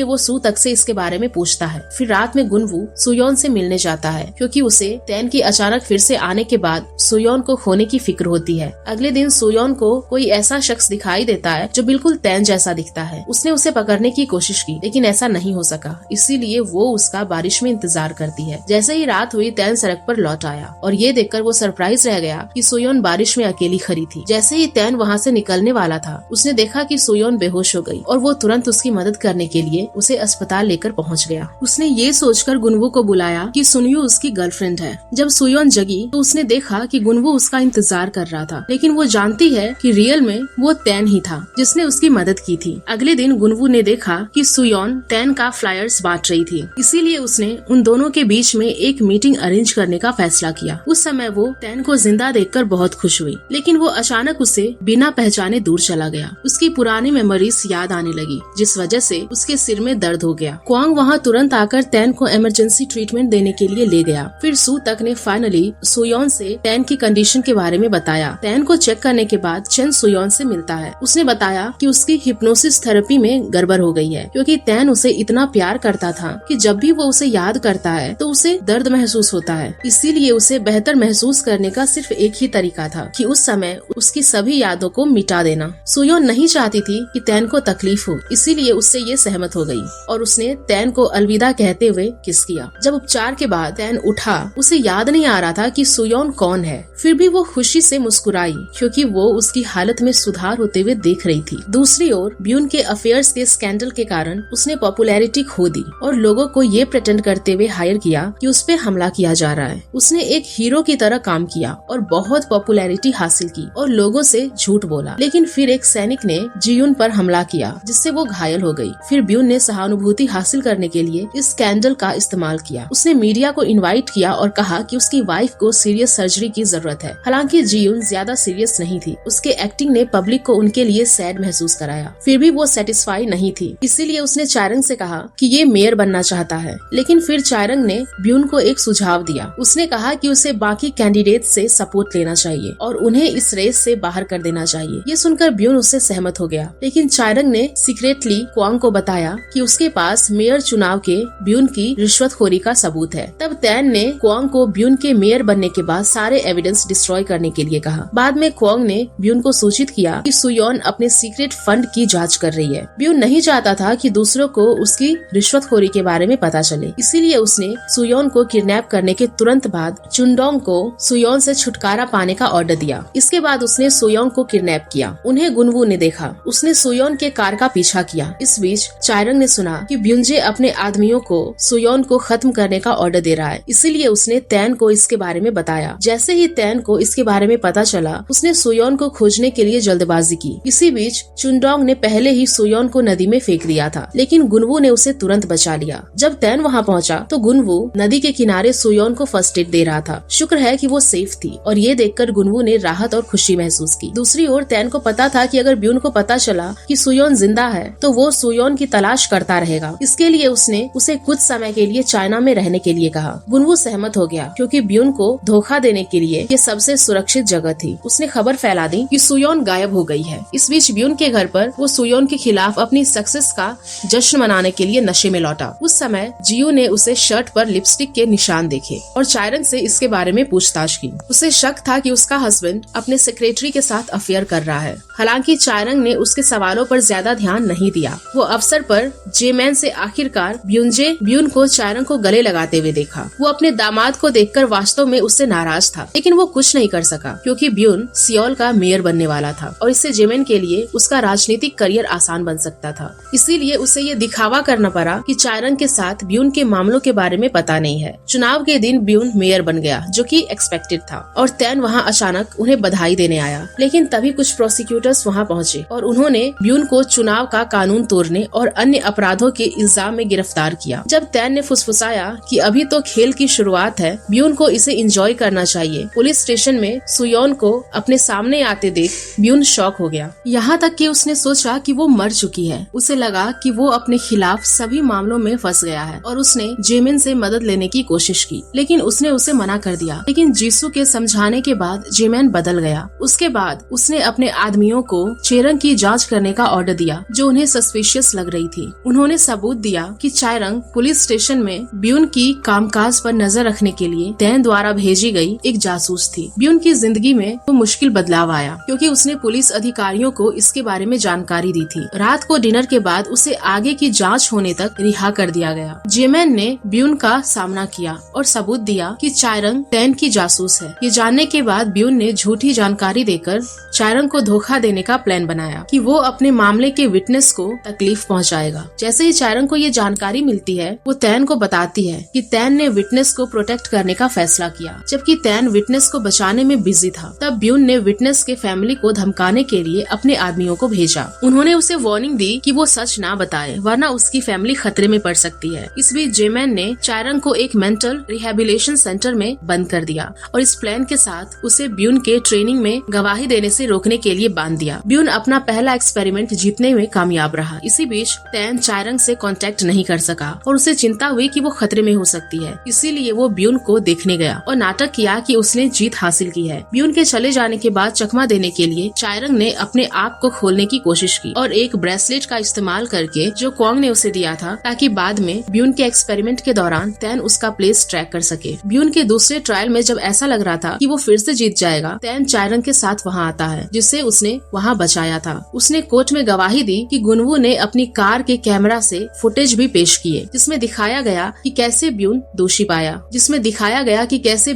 वो सू तक से इसके बारे में पूछता है। फिर रात में गुनवू सुयोन से मिलने जाता है क्योंकि उसे तैन की अचानक फिर से आने के बाद सुयोन को खोने की फिक्र होती है। अगले दिन सुयोन को कोई ऐसा शख्स दिखाई देता है जो बिल्कुल तैन जैसा दिखता है। उसने उसे पकड़ने की कोशिश की लेकिन ऐसा नहीं हो सका, इसीलिए वो उसका बारिश में इंतजार करती है। जैसे ही रात हुई तैन सड़क पर लौट आया और ये देखकर वो सरप्राइज रह गया कि सुयोन बारिश में अकेली खड़ी थी। जैसे ही तैन वहाँ से निकलने वाला था उसने देखा कि सुयोन बेहोश हो गई और वो तुरंत उसकी मदद करने के लिए उसे अस्पताल लेकर पहुँच गया। उसने ये सोचकर गुनवू को बुलाया कि सुनयू उसकी गर्लफ्रेंड है। जब सुयोन जगी तो उसने देखा कि गुनवू उसका इंतजार कर रहा था, लेकिन वो जानती है कि रियल में वो तैन ही था जिसने उसकी मदद की थी। अगले दिन गुनवू ने देखा कि सुयोन तैन का फ्लायर्स बांट रही थी, इसीलिए उसने उन दोनों के बीच में एक मीटिंग अरेंज करने का फैसला किया। उस समय वो तैन को जिंदा देखकर बहुत खुश हुई, लेकिन वो अचानक उसे बिना पहचाने दूर चला गया। उसकी पुरानी मेमोरीज याद आने लगी, जिस वजह से उसके सिर में दर्द हो गया। क्वांग वहाँ तुरंत आकर तैन को इमरजेंसी ट्रीटमेंट देने के लिए ले गया। फिर सू तक ने फाइनली सुयोन से तैन की कंडीशन के बारे में बताया। तैन को चेक करने के बाद चेन सुयोन से मिलता है। उसने बताया कि उसकी हिप्नोसिस थेरेपी में गड़बड़ हो गई है, क्योंकि तैन उसे इतना प्यार करता था कि जब भी वो उसे याद करता है तो उसे दर्द महसूस होता है। इसीलिए उसे बेहतर महसूस करने का सिर्फ एक ही तरीका था कि उस समय उसकी सभी यादों को मिटा देना। सुयोन नहीं चाहती थी कि तैन को तकलीफ हो, इसीलिए उससे ये सहमत हो गई और उसने तैन को अलविदा कहते हुए किस किया। जब उपचार के बाद तैन उठा, उसे याद नहीं आ रहा था कि सुयोन कौन है। फिर भी वो खुशी से मुस्कुराई क्योंकि वो उसकी हालत में सुधार होते हुए देख रही थी। दूसरी ओर ब्यून के अफेयर्स के स्कैंडल के कारण उसने पॉपुलैरिटी खो दी और लोगों को ये प्रेटेंड करते हुए हायर किया कि उस पे हमला किया जा रहा है। उसने एक हीरो की तरह काम किया और बहुत पॉपुलैरिटी हासिल की और लोगों से झूठ बोला, लेकिन फिर एक सैनिक ने जियून पर हमला किया जिससे वो घायल हो गई। फिर ब्यून ने सहानुभूति हासिल करने के लिए इस स्कैंडल का इस्तेमाल किया। उसने मीडिया को इनवाइट किया और कहा कि उसकी वाइफ को सीरियस सर्जरी की जरूरत है। हालांकि जियून ज्यादा सीरियस नहीं थी, उसके एक्टिंग ने पब्लिक को उनके लिए सैड महसूस कराया। फिर भी वो सेटिस्फाई नहीं थी, इसीलिए उसने चायरंग से कहा कि ये मेयर बनना चाहता है। लेकिन फिर चायरंग ने ब्यून को एक सुझाव दिया। उसने कहा कि उसे बाकी कैंडिडेट से सपोर्ट लेना चाहिए और उन्हें इस रेस से बाहर कर देना चाहिए। ये सुनकर ब्यून उससे सहमत हो गया, लेकिन चायरंग ने सीक्रेटली क्वांग को बताया कि उसके पास मेयर चुनाव के ब्यून की रिश्वतखोरी का सबूत है। तब तैन ने क्वांग को ब्यून के मेयर बनने के बाद सारे एविडेंस डिस्ट्रॉय करने के लिए कहा। बाद में क्वांग ने ब्यून को सूचित किया कि सुयोन अपने सीक्रेट फंड की जांच कर रही है। ब्यून नहीं चाहता था कि दूसरों को उसकी रिश्वतखोरी के बारे में पता चले, इसीलिए उसने सुयोन को किडनैप करने के तुरंत बाद चुनडोंग को सुयोन से छुटकारा पाने का ऑर्डर दिया। इसके बाद उसने सुयोन को किडनैप किया। उन्हें गुनवू ने देखा। उसने सुयोन के कार का पीछा किया। इस बीच चायरंग ने सुना कि ब्यूनजे अपने आदमियों को सुयोन को खत्म करने का ऑर्डर दे रहा है, इसीलिए उसने तैन को इसके बारे में बताया। जैसे ही तैन को इसके बारे में पता चला, उसने सुयोन को खोजने के लिए जल्दबाजी की। इसी बीच चुनडोंग ने पहले ही सुयोन को नदी में फेंक दिया था, लेकिन गुनवू ने उसे तुरंत बचा लिया। जब तैन वहाँ पहुँचा तो गुनवू नदी के किनारे सुयोन को फर्स्ट एड दे रहा था। शुक्र है कि वो सेफ थी और ये देखकर गुनवू ने राहत और खुशी महसूस की। दूसरी ओर तैन को पता था कि अगर ब्यून को पता चला कि सुयोन जिंदा है तो वो सुयोन की तलाश करता रहेगा। इसके लिए उसने उसे कुछ समय के लिए चाइना में रहने के लिए कहा। गुनवू सहमत हो गया क्योंकि ब्यून को धोखा देने के लिए ये सबसे सुरक्षित जगह थी। उसने खबर फैला दी कि सुयोन गायब हो गई है। इस बीच ब्यून के घर पर वो सुयोन के खिलाफ अपनी सक्सेस का जश्न मनाने के लिए नशे में लौटा। उस समय जियो ने उसे शर्ट पर लिपस्टिक के निशान देखे और चायरंग से इसके बारे में पूछताछ की। उसे शक था कि उसका हस्बैंड अपने सेक्रेटरी के साथ अफेयर कर रहा है। हालांकि चायरंग ने उसके सवालों पर ज्यादा ध्यान नहीं दिया। वो अवसर पर जेमैन से आखिरकार ब्यून को चायरंग को गले लगाते हुए देखा। वो अपने दामाद को देखकर वास्तव में उससे नाराज था, लेकिन वो कुछ नहीं कर सका क्योंकि ब्यून सियोल का मेयर बनने वाला था और इससे जेमैन के लिए उसका राजनीतिक करियर आसान बन सकता था। इसीलिए उसे ये दिखावा करना पड़ा कि चायरंग के साथ ब्यून के मामलों के बारे में पता नहीं है। चुनाव के दिन ब्यून मेयर बन गया, जो कि एक्सपेक्टेड था, और तैन वहाँ अचानक उन्हें बधाई देने आया। लेकिन तभी कुछ प्रोसिक्यूटर्स वहाँ पहुँचे और उन्होंने ब्यून को चुनाव का कानून तोड़ने और अन्य अपराधों के इल्जाम में गिरफ्तार किया। जब तैन ने फुसफुसाया कि अभी तो खेल की शुरुआत है, ब्यून को इसे एंजॉय करना चाहिए, पुलिस स्टेशन में सुयोन को अपने सामने आते देख ब्यून शॉक हो गया। यहाँ तक कि उसने सोचा कि वो मर चुकी है। उसे लगा कि वो अपने खिलाफ सभी मामलों में फंस गया है और उसने जेमिन से मदद लेने की कोशिश की, लेकिन उसने उसे मना कर दिया। लेकिन जीसू के समझाने के बाद जेमिन बदल गया। उसके बाद उसने अपने आदमियों को चायरंग की जांच करने का ऑर्डर दिया, जो उन्हें सस्पिशियस लग रही थी। उन्होंने सबूत दिया कि चायरंग पुलिस स्टेशन में ब्यून की कामकाज पर नजर रखने के लिए तैन द्वारा भेजी गई एक जासूस थी। ब्यून की जिंदगी में वो मुश्किल बदलाव आया क्योंकि उसने पुलिस अधिकारियों को इसके बारे में जानकारी दी थी। रात को डिनर के बाद उसे आगे की जांच होने तक रिहा कर दिया गया। जेमिन ने ब्यून का सामना किया और सबूत दिया कि चायरंग तैन की जासूस है। ये जानने के बाद ब्यून ने झूठी जानकारी देकर चायरंग को धोखा देने का प्लान बनाया कि वो अपने मामले के विटनेस को तकलीफ पहुंचाएगा। जैसे ही चायरंग को ये जानकारी मिलती है, वो तैन को बताती है कि तैन ने विटनेस को प्रोटेक्ट करने का फैसला किया, जबकि तैन विटनेस को बचाने में बिजी था। तब ब्यून ने विटनेस के फैमिली को धमकाने के लिए अपने आदमियों को भेजा। उन्होंने उसे वार्निंग दी कि वो सच ना बताए, वरना उसकी फैमिली खतरे में पड़ सकती है। इस बीच जेमिन ने चायरंग को एक मेंटल रिहेबिलिटेशन सेंटर में बंद कर दिया और इस प्लान के साथ उसे ब्यून के ट्रेनिंग में गवाही देने से रोकने के लिए बांध दिया। ब्यून अपना पहला एक्सपेरिमेंट जीतने में कामयाब रहा। इसी बीच तैन चायरंग से कांटेक्ट नहीं कर सका और उसे चिंता हुई कि वो खतरे में हो सकती है। इसीलिए वो ब्यून को देखने गया और नाटक किया कि उसने जीत हासिल की है। ब्यून के चले जाने के बाद चकमा देने के लिए चायरंग ने अपने आप को खोलने की कोशिश की और एक ब्रेसलेट का इस्तेमाल करके जो क्वांग ने उसे दिया था, ताकि बाद में ब्यून के एक्सपेरिमेंट के दौरान तैन उसका प्लेस ट्रैक कर सके। ब्यून के दूसरे ट्रायल में जब ऐसा लग रहा था कि वो फिर से जीत जाएगा, तैन चायरंग के साथ वहाँ आता है, जिससे उसने वहाँ बचाया था। उसने कोर्ट में गवाही दी कि गुनवू ने अपनी कार के कैमरा से फुटेज भी पेश किए, जिसमें दिखाया गया कि कैसे ब्यून दोषी पाया, जिसमें दिखाया गया कि कैसे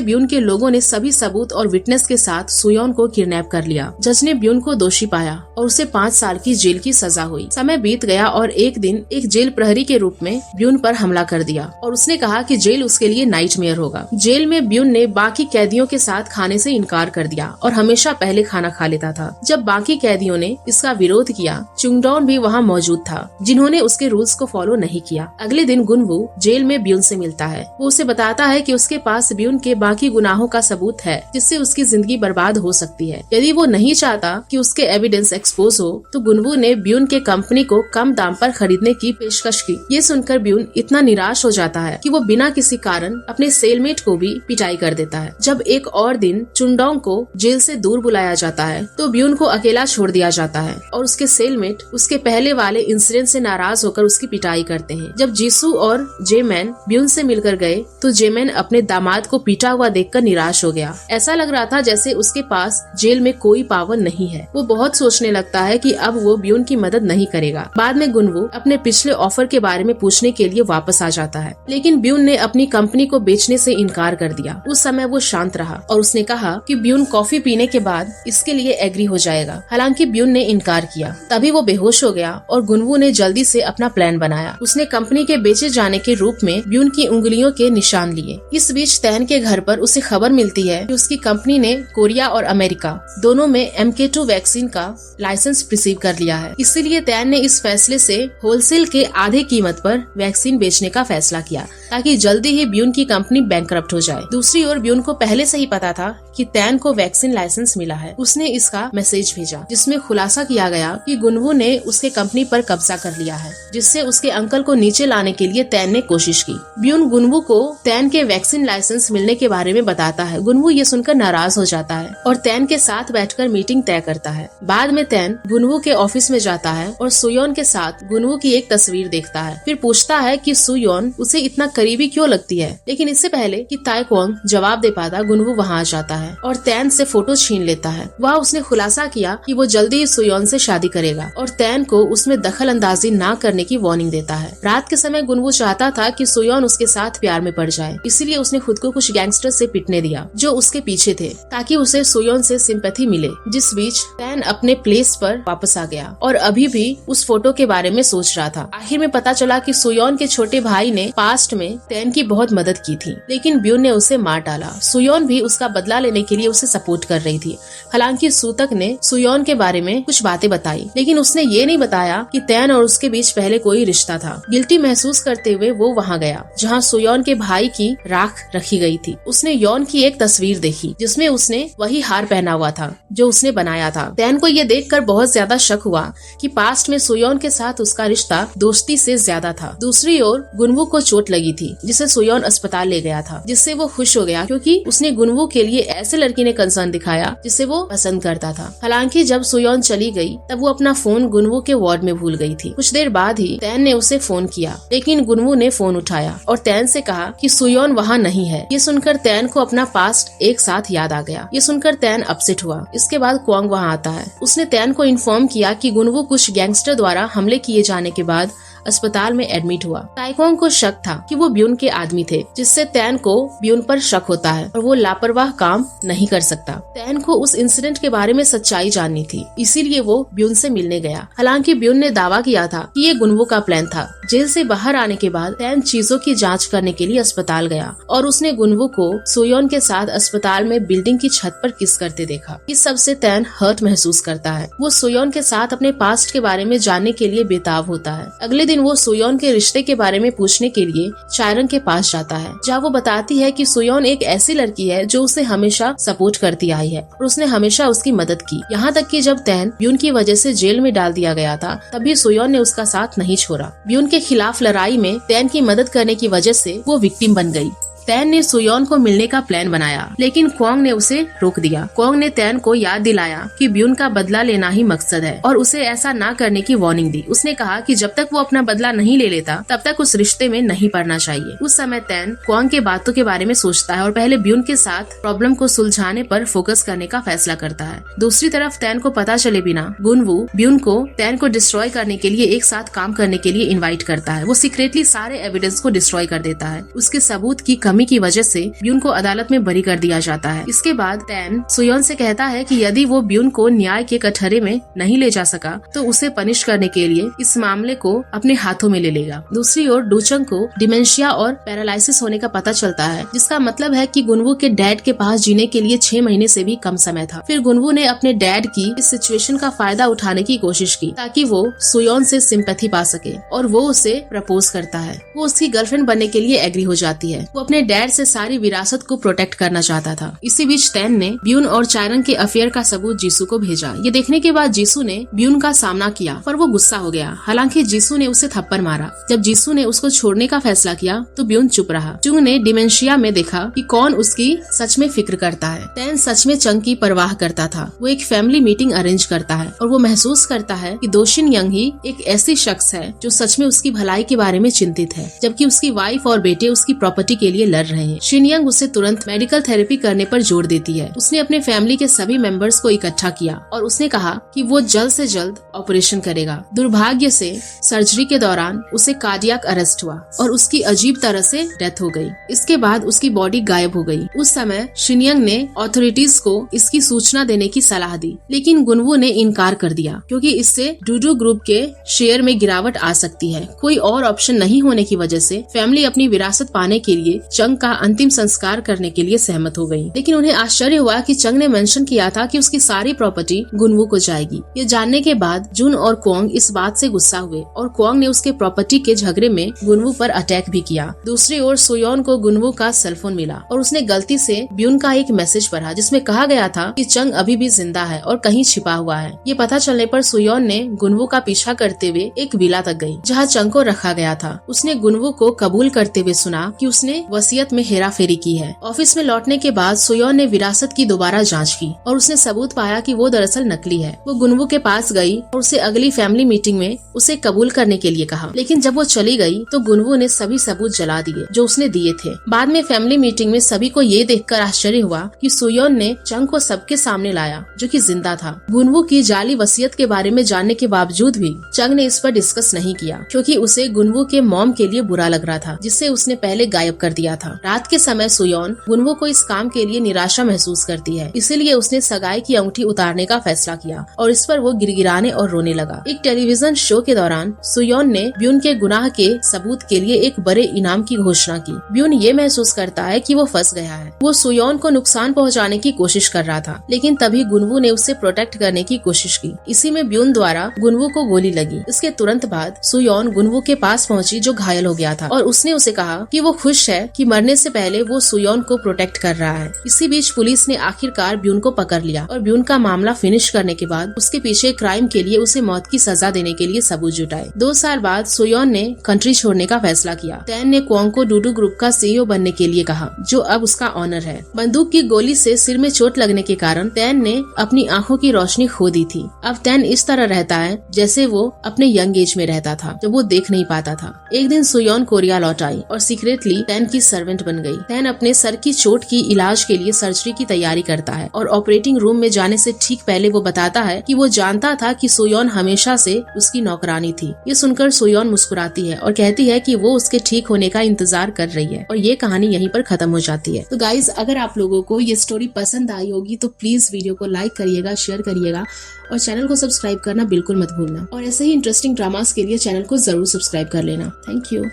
ब्यून के लोगों ने सभी सबूत और विटनेस के साथ सुयोन को किडनैप कर लिया। जज ने ब्यून को दोषी पाया और उसे 5 साल की जेल की सजा हुई। समय बीत गया और एक दिन एक जेल प्रहरी के रूप में ब्यून पर हमला कर दिया और उसने कहा कि जेल उसके लिए नाइटमेयर होगा। जेल में ब्यून ने बाकी कैदियों के साथ खाने से इनकार कर दिया और हमेशा पहले खाना खा लेता था। जब बाकी कैदियों ने इसका विरोध किया, चुंगडॉन भी वहाँ मौजूद था, जिन्होंने उसके रूल्स को फॉलो नहीं किया। अगले दिन गुनवू जेल में ब्यून से मिलता है। वो उसे बताता है कि उसके पास ब्यून के बाकी गुनाहों का सबूत है, जिससे उसकी जिंदगी बर्बाद हो सकती है। यदि वो नहीं चाहता कि उसके एविडेंस एक्सपोज हो, तो गुनवू ने ब्यून के कंपनी को कम दाम पर खरीदने की पेशकश की। ये सुनकर ब्यून इतना निराश हो जाता है कि वो बिना किसी कारण अपने सेलमेट को भी पिटाई कर देता है। जब एक और दिन चुंगडोंग को जेल से दूर बुलाया जाता है, तो ब्यून को अकेला छोड़ दिया जाता है और उसके सेलमेट उसके पहले वाले इंसिडेंट से नाराज होकर उसकी पिटाई करते हैं। जब जीसू और जेमिन ब्यून से मिलकर गए, तो जेमिन अपने दामाद को पीटा हुआ देखकर निराश हो गया। ऐसा लग रहा था जैसे उसके पास जेल में कोई पावर नहीं है। वो बहुत सोचने लगता है कि अब वो ब्यून की मदद नहीं करेगा। बाद में गुनवू अपने पिछले ऑफर के बारे में पूछने के लिए वापस आ जाता है, लेकिन ब्यून ने अपनी कंपनी को बेचने से इनकार कर दिया। उस समय वो शांत रहा और उसने कहा कि ब्यून कॉफी पीने के बाद इसके लिए एग्री हो जाएगा। हालांकि ब्यून ने इनकार किया। तभी वो बेहोश हो गया और गुनवू ने जल्दी से अपना प्लान बनाया। उसने कंपनी के बेचे जाने के रूप में ब्यून की उंगलियों के निशान लिए। इस बीच तैन के घर पर उसे खबर मिलती है कि उसकी कंपनी ने कोरिया और अमेरिका दोनों में MK2 वैक्सीन का लाइसेंस रिसीव कर लिया है। इसीलिए तैन ने इस फैसले से होलसेल के आधे कीमत पर वैक्सीन बेचने का फैसला किया, ताकि जल्दी ही ब्यून की कंपनी बैंकरप्ट हो जाए। दूसरी ओर ब्यून को पहले से ही पता था कि तैन को वैक्सीन लाइसेंस मिला है। उसने इसका मैसेज भेजा, जिसमें खुलासा किया गया कि गुनवू ने उसके कंपनी पर कब्जा कर लिया है, जिससे उसके अंकल को नीचे लाने के लिए तैन ने कोशिश की। ब्यून गुनवू को तैन के वैक्सीन लाइसेंस मिलने के बारे में बताता है। गुनवू ये सुनकर नाराज हो जाता है और तैन के साथ बैठकर मीटिंग तय करता है। बाद में तैन गुनवू के ऑफिस में जाता है और सुयोन के साथ गुनवू की एक तस्वीर देखता है। फिर पूछता है कि सुयोन उसे इतना करीबी क्यों लगती है, लेकिन इससे पहले कि ताई क्वांग जवाब दे पाता, गुनवू वहाँ आ जाता है और तैन से फोटो छीन लेता है। वह उसने खुलासा किया कि वो जल्दी ही सुयोन से शादी करेगा और तैन को उसमें दखल अंदाजी न करने की वार्निंग देता है। रात के समय गुनवू चाहता था कि सुयोन उसके साथ प्यार में पड़ जाए, इसीलिए उसने खुद को कुछ गैंगस्टर से पिटने दिया जो उसके पीछे थे, ताकि उसे सुयोन से सिंपैथी मिले। जिस बीच तैन अपने प्लेस पर वापस आ गया और अभी भी उस फोटो के बारे में सोच रहा था। आखिर में पता चला कि सुयोन के छोटे भाई ने पास्ट में में तैन की बहुत मदद की थी, लेकिन ब्यून ने उसे मार डाला। सुयोन भी उसका बदला लेने के लिए उसे सपोर्ट कर रही थी। हालांकि सूतक ने सुयोन के बारे में कुछ बातें बताई, लेकिन उसने ये नहीं बताया कि तैन और उसके बीच पहले कोई रिश्ता था। गिल्टी महसूस करते हुए वो वहाँ गया जहाँ सुयोन के भाई की राख रखी गई थी। उसने यौन की एक तस्वीर देखी जिसमें उसने वही हार पहना हुआ था जो उसने बनाया था। तैन को ये देखकर बहुत ज्यादा शक हुआ कि पास्ट में सुयोन के साथ उसका रिश्ता दोस्ती से ज्यादा था। दूसरी ओर गुनवू को चोट लगी थी जिसे सुयोन अस्पताल ले गया था, जिससे वो खुश हो गया क्योंकि उसने गुनवू के लिए ऐसे लड़की ने कंसर्न दिखाया जिसे वो पसंद करता था। हालांकि जब सुयोन चली गई तब वो अपना फोन गुनवू के वार्ड में भूल गई थी। कुछ देर बाद ही तैन ने उसे फोन किया, लेकिन गुनवू ने फोन उठाया और तैन से कहा कि सुयोन वहाँ नहीं है। ये सुनकर तैन को अपना पास्ट एक साथ याद आ गया। ये सुनकर तैन अपसेट हुआ। इसके बाद क्वांग वहाँ आता है। उसने तैन को इन्फॉर्म किया कि गुनवू कुछ गैंगस्टर द्वारा हमले किए जाने के बाद अस्पताल में एडमिट हुआ। ताइक्वांग को शक था कि वो ब्यून के आदमी थे, जिससे तैन को ब्यून पर शक होता है और वो लापरवाह काम नहीं कर सकता। तैन को उस इंसिडेंट के बारे में सच्चाई जाननी थी, इसीलिए वो ब्यून से मिलने गया। हालांकि ब्यून ने दावा किया था कि ये गुनवू का प्लान था। जेल से बाहर आने के बाद तैन चीजों की जांच करने के लिए अस्पताल गया और उसने गुनवू को सुयोन के साथ अस्पताल में बिल्डिंग की छत पर किस करते देखा। इस सब से तैन हर्ट महसूस करता है। वो सुयोन के साथ अपने पास्ट के बारे में जानने के लिए बेताब होता है। अगले वो सुयोन के रिश्ते के बारे में पूछने के लिए चायरंग के पास जाता है, जहाँ वो बताती है कि सुयोन एक ऐसी लड़की है जो उसे हमेशा सपोर्ट करती आई है और उसने हमेशा उसकी मदद की। यहाँ तक कि जब तैन ब्यून की वजह से जेल में डाल दिया गया था, तभी सुयोन ने उसका साथ नहीं छोड़ा। ब्यून के खिलाफ लड़ाई में तैन की मदद करने की वजह से वो विक्टिम बन गई। तैन ने सुयोन को मिलने का प्लान बनाया, लेकिन क्वांग ने उसे रोक दिया। क्वांग ने तैन को याद दिलाया कि ब्यून का बदला लेना ही मकसद है और उसे ऐसा ना करने की वार्निंग दी। उसने कहा कि जब तक वो अपना बदला नहीं ले लेता तब तक उस रिश्ते में नहीं पड़ना चाहिए। उस समय तैन क्वांग के बातों के बारे में सोचता है और पहले ब्यून के साथ प्रॉब्लम को सुलझाने पर फोकस करने का फैसला करता है। दूसरी तरफ तैन को पता चले बिना गुनवू ब्यून को तैन को डिस्ट्रॉय करने के लिए एक साथ काम करने के लिए इन्वाइट करता है। वो सीक्रेटली सारे एविडेंस को डिस्ट्रॉय कर देता है। उसके सबूत की कमी की वजह से ब्यून को अदालत में बरी कर दिया जाता है। इसके बाद तैन सुयोन से कहता है कि यदि वो ब्यून को न्याय के कटघरे में नहीं ले जा सका तो उसे पनिश करने के लिए इस मामले को अपने हाथों में ले लेगा। दूसरी ओर डूचंग को डिमेंशिया और पैरालिसिस होने का पता चलता है, जिसका मतलब है कि गुनवू के डैड के पास जीने के लिए 6 महीने से भी कम समय था। फिर गुनवू ने अपने डैड की इस सिचुएशन का फायदा उठाने की कोशिश की ताकि वो सुयोन से सिंपैथी पा सके और वो उसे प्रपोज करता है। वो उसकी गर्लफ्रेंड बनने के लिए एग्री हो जाती है। वो अपने डैड से सारी विरासत को प्रोटेक्ट करना चाहता था। इसी बीच तैन ने ब्यून और चायरंग के अफेयर का सबूत जीसू को भेजा। ये देखने के बाद जीसू ने ब्यून का सामना किया, पर वो गुस्सा हो गया। हालांकि जीसू ने उसे थप्पड़ मारा। जब जीसू ने उसको छोड़ने का फैसला किया तो ब्यून चुप रहा। चुंग ने डिमेंशिया में देखा कि कौन उसकी सच में फिक्र करता है। तैन सच में चंग की परवाह करता था। वो एक फैमिली मीटिंग अरेंज करता है और वो महसूस करता है कि दोशिन यंग ही एक ऐसी शख्स है जो सच में उसकी भलाई के बारे में चिंतित है, जबकि उसकी वाइफ और बेटे उसकी प्रॉपर्टी के लिए लड़ रहे हैं। शिनयंग उसे तुरंत मेडिकल थेरेपी करने पर जोर देती है। उसने अपने फैमिली के सभी मेंबर्स को इकट्ठा किया और उसने कहा कि वो जल्द से जल्द ऑपरेशन करेगा। दुर्भाग्य से सर्जरी के दौरान उसे कार्डियक अरेस्ट हुआ और उसकी अजीब तरह से डेथ हो गई। इसके बाद उसकी बॉडी गायब हो गई। उस समय शिनयंग ने अथॉरिटीज को इसकी सूचना देने की सलाह दी, लेकिन गुनवू ने इनकार कर दिया क्योंकि इससे डूडू ग्रुप के शेयर में गिरावट आ सकती है। कोई और ऑप्शन नहीं होने की वजह से फैमिली अपनी विरासत पाने के लिए चंग का अंतिम संस्कार करने के लिए सहमत हो गई। लेकिन उन्हें आश्चर्य हुआ कि चंग ने मेंशन किया था कि उसकी सारी प्रॉपर्टी गुनवू को जाएगी। ये जानने के बाद जुन और क्वांग इस बात से गुस्सा हुए और क्वांग ने उसके प्रॉपर्टी के झगड़े में गुनवू पर अटैक भी किया। दूसरी ओर सुयोन को गुनवू का सेलफोन मिला और उसने गलती से ब्यून का एक मैसेज पढ़ा जिसमें कहा गया था कि चंग अभी भी जिंदा है और कहीं छिपा हुआ है। ये पता चलने पर सुयोन ने गुनवू का पीछा करते हुए एक विला तक गई जहाँ चंग को रखा गया था। उसने गुनवू को कबूल करते हुए सुना कि उसने वसीयत में हेराफेरी की है। ऑफिस में लौटने के बाद सुयोन ने विरासत की दोबारा जांच की और उसने सबूत पाया कि वो दरअसल नकली है। वो गुनवू के पास गई और उसे अगली फैमिली मीटिंग में उसे कबूल करने के लिए कहा, लेकिन जब वो चली गई तो गुनवू ने सभी सबूत जला दिए जो उसने दिए थे। बाद में फैमिली मीटिंग में सभी को ये देखकर आश्चर्य हुआ कि सुयोन ने चंग को सबके सामने लाया जो कि जिंदा था। गुनवू की जाली वसीयत के बारे में जानने के बावजूद भी चंग ने इस पर डिस्कस नहीं किया क्योंकि उसे गुनवू के मॉम के लिए बुरा लग रहा था जिसे उसने पहले गायब कर दिया था। था। रात के समय सुयोन गुनवो को इस काम के लिए निराशा महसूस करती है, इसीलिए उसने सगाई की अंगूठी उतारने का फैसला किया और इस पर वो गिड़गिड़ाने और रोने लगा। एक टेलीविजन शो के दौरान सुयोन ने ब्यून के गुनाह के सबूत के लिए एक बड़े इनाम की घोषणा की। ब्यून ये महसूस करता है कि वो फंस गया है। वो सुयोन को नुकसान पहुंचाने की कोशिश कर रहा था, लेकिन तभी गुनवो ने उसे प्रोटेक्ट करने की कोशिश की। इसी में ब्यून द्वारा गुनवो को गोली लगी। इसके तुरंत बाद सुयोन गुनवो के पास पहुंची जो घायल हो गया था और उसने उसे कहा कि वो खुश है कि मरने से पहले वो सुयोन को प्रोटेक्ट कर रहा है। इसी बीच पुलिस ने आखिरकार ब्यून को पकड़ लिया और ब्यून का मामला फिनिश करने के बाद उसके पीछे क्राइम के लिए उसे मौत की सजा देने के लिए सबूत जुटाए। 2 साल बाद सुयोन ने कंट्री छोड़ने का फैसला किया। टैन ने क्वांग को डूडू ग्रुप का CEO बनने के लिए कहा, जो अब उसका ऑनर है। बंदूक की गोली से सिर में चोट लगने के कारण टैन ने अपनी आंखों की रोशनी खो दी थी। अब टैन इस तरह रहता है जैसे वो अपने यंग एज में रहता था, जब वो देख नहीं पाता था। एक दिन सुयोन कोरिया लौट आई और सीक्रेटली टैन की सर्वेंट बन गई। टैन अपने सर की चोट की इलाज के लिए सर्जरी की तैयारी करता है और ऑपरेटिंग रूम में जाने से ठीक पहले वो बताता है कि वो जानता था कि सुयोन हमेशा से उसकी नौकरानी थी। ये सुनकर सुयोन मुस्कुराती है और कहती है कि वो उसके ठीक होने का इंतजार कर रही है और ये कहानी यहीं पर खत्म हो जाती है। तो गाइज, अगर आप लोगों को ये स्टोरी पसंद आई होगी तो प्लीज वीडियो को लाइक करिएगा, शेयर करिएगा और चैनल को सब्सक्राइब करना बिल्कुल मत भूलना। और ऐसे ही इंटरेस्टिंग ड्रामास के लिए चैनल को जरूर सब्सक्राइब कर लेना। Thank you.